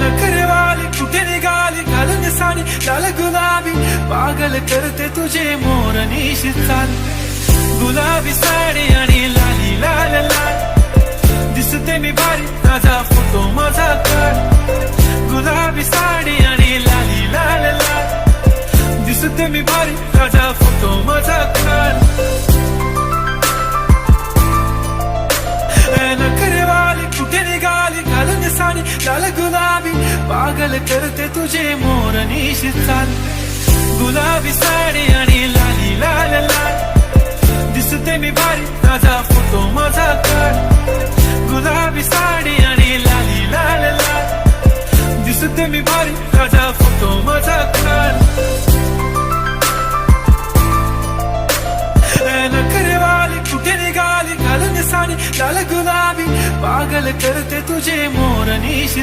नखरेवाली कुठे निघाली घालून साडी लाल गुलाबी पागल करते तुझे मोरनीश चाल गुलाबी साडी आणि लाली लाल लाल दिसते मी भारी ताजा फोटो माझा काढ गुलाबी साडी आणि लाली लाल लाल दिसते मी भारी ताजा फोटो माझा काढ नखरेवाली कुठे निघाली घालून साडी लाल गुलाबी पागल करते तुझे मोरनीश चाल गुलाबी साडी आणि लाली लाल लाल दिसते मी भारी ताजा फोटो माझा काढ गुलाबी साडी आणि लाली लाल लाल दिसते मी भारी ताजा फोटो माझा काढ नखरेवाली कुठे निघाली घालून साडी लाल गुलाबी पागल करते तुझे मोरनीश